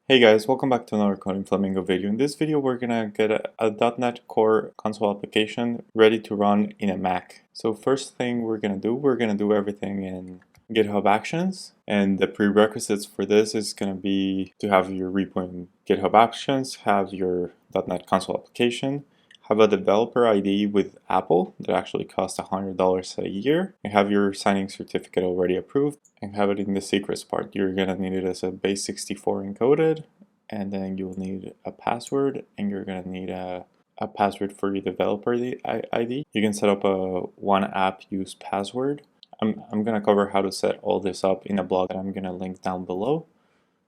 Hey guys, welcome back to another Coding Flamingo video. In this video, we're gonna get a .NET Core console application ready to run in a Mac. So first thing we're gonna do everything in GitHub Actions. And the prerequisites for this is gonna be to have your repo in GitHub Actions, have your .NET console application, have a developer ID with Apple that actually costs $100 a year, and have your signing certificate already approved, and have it in the secrets part. You're gonna need it as a base64 encoded, and then you'll need a password, and you're gonna need a password for your developer ID. You can set up a one app use password. I'm gonna cover how to set all this up in a blog that I'm gonna link down below.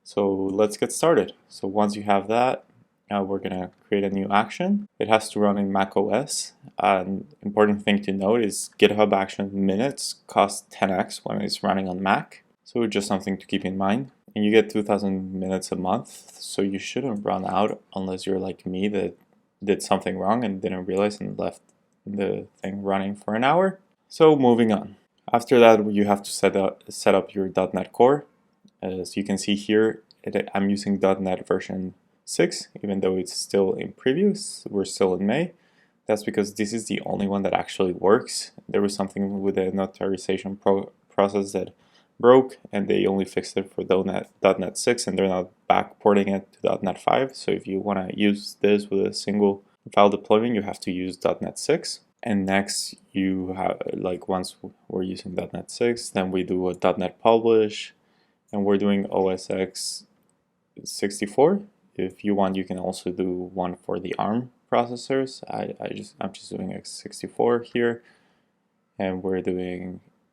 So let's get started. So once you have that, now we're gonna create a new action. It has to run in Mac OS. An important thing to note is GitHub Action minutes cost 10x when it's running on Mac. So just something to keep in mind. And you get 2,000 minutes a month, so you shouldn't run out unless you're like me that did something wrong and didn't realize and left the thing running for an hour. So moving on. After that, you have to set up your .NET Core. As you can see here, I'm using .NET version 6, even though it's still in previews. We're still in May. That's because this is the only one that actually works. There was something with the notarization process that broke, and they only fixed it for .NET 6, and they're not backporting it to .NET 5. So if you want to use this with a single file deployment, you have to use .NET 6. And next, you have, like, once we're using .NET 6, then we do a .NET publish, and we're doing OS X 64. If you want, you can also do one for the ARM processors. I'm just doing x64 here, and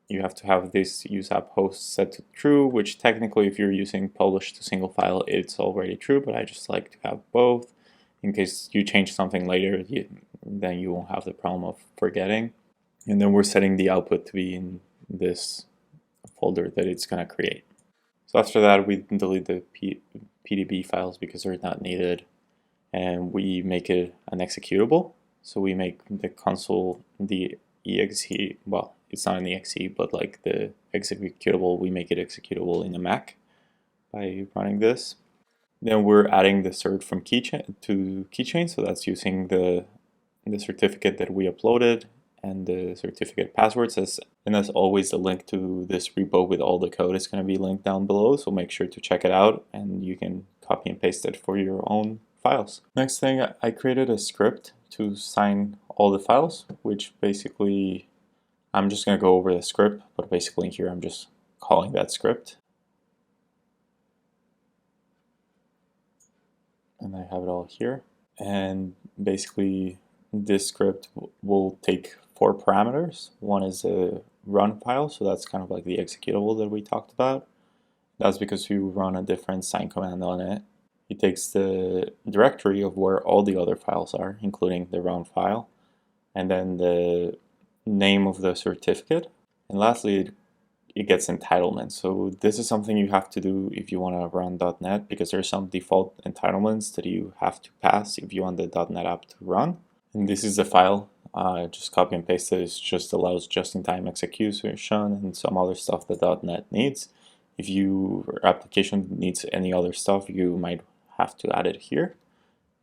you have to have this use app host set to true, which technically if you're using publish to single file, it's already true, but I just like to have both in case you change something later, then you won't have the problem of forgetting. And then we're setting the output to be in this folder that it's going to create. So after that, we delete the PDB files because they're not needed, and we make it an executable. So we make the console, the exe, well, it's not an exe, but like the executable, we make it executable in the Mac by running this. Then we're adding the cert from Keychain, so that's using the certificate that we uploaded and the certificate passwords. And as always, the link to this repo with all the code is going to be linked down below, so make sure to check it out, and you can copy and paste it for your own files. Next thing, I created a script to sign all the files, which basically, I'm just going to go over the script, but basically here I'm just calling that script. And I have it all here. And basically, this script will take 4 parameters. One is a run file, so that's kind of like the executable that we talked about. That's because you run a different sign command on it. It takes the directory of where all the other files are, including the run file, and then the name of the certificate. And lastly, it gets entitlements. So this is something you have to do if you want to run .NET, because there's some default entitlements that you have to pass if you want the .NET app to run. And this is the file. Just copy and paste it. It just allows just-in-time execution and some other stuff that .NET needs. If your application needs any other stuff, you might have to add it here,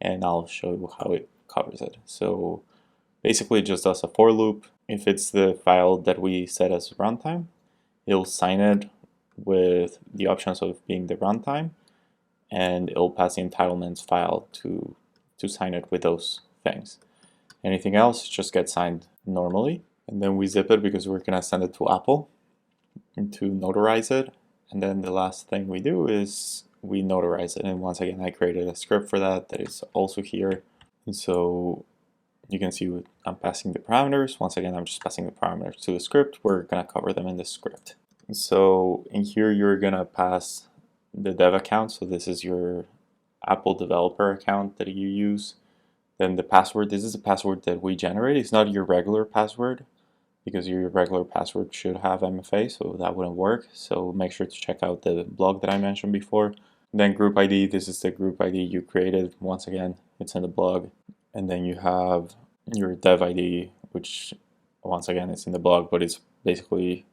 and I'll show you how it covers it. So basically it just does a for loop. If it's the file that we set as runtime, it'll sign it with the options of being the runtime, and it'll pass the entitlements file to sign it with those things. Anything else just gets signed normally, and then we zip it because we're gonna send it to Apple to notarize it. And then the last thing we do is we notarize it. And once again, I created a script for that is also here. And so you can see I'm passing the parameters. Once again, I'm just passing the parameters to the script. We're gonna cover them in the script. And so in here, you're gonna pass the dev account. So this is your Apple developer account that you use. Then the password, this is a password that we generate. It's not your regular password, because your regular password should have MFA, so that wouldn't work. So make sure to check out the blog that I mentioned before. Then group ID, this is the group ID you created. Once again, it's in the blog. And then you have your dev ID, which once again, it's in the blog, but it's basically,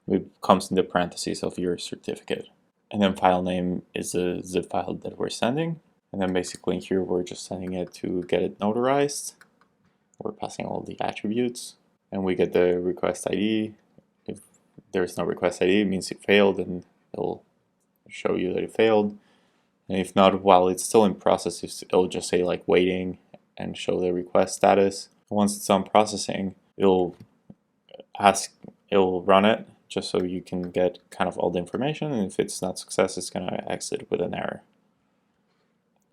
it comes in the parentheses of your certificate. And then file name is a zip file that we're sending. And then basically here we're just sending it to get it notarized. We're passing all the attributes and we get the request ID. If there's no request ID, it means it failed and it'll show you that it failed. And if not, while it's still in process, it'll just say like waiting and show the request status. Once it's done processing, it'll run it just so you can get kind of all the information. And if it's not success, it's gonna exit with an error.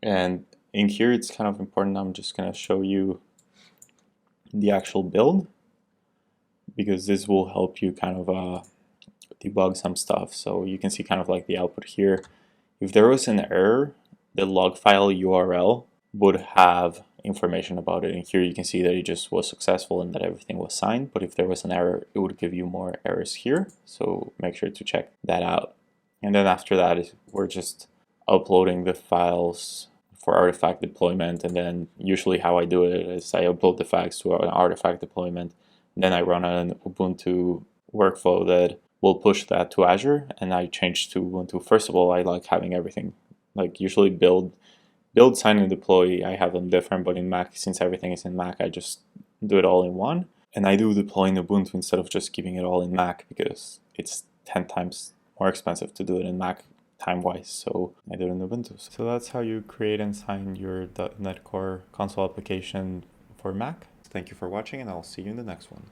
And in here, it's kind of important. I'm just gonna show you the actual build because this will help you kind of debug some stuff. So you can see kind of like the output here. If there was an error, the log file URL would have information about it. And here you can see that it just was successful and that everything was signed. But if there was an error, it would give you more errors here. So make sure to check that out. And then after that, we're just uploading the files for artifact deployment. And then usually how I do it is I upload the facts to an artifact deployment. And then I run an Ubuntu workflow that will push that to Azure, and I change to Ubuntu. First of all, I like having everything, like usually build, sign, and deploy. I have them different, but in Mac, since everything is in Mac, I just do it all in one. And I do deploy in Ubuntu instead of just keeping it all in Mac because it's 10 times more expensive to do it in Mac time-wise, so I do it in Ubuntu. So that's how you create and sign your .NET Core console application for Mac. Thank you for watching, and I'll see you in the next one.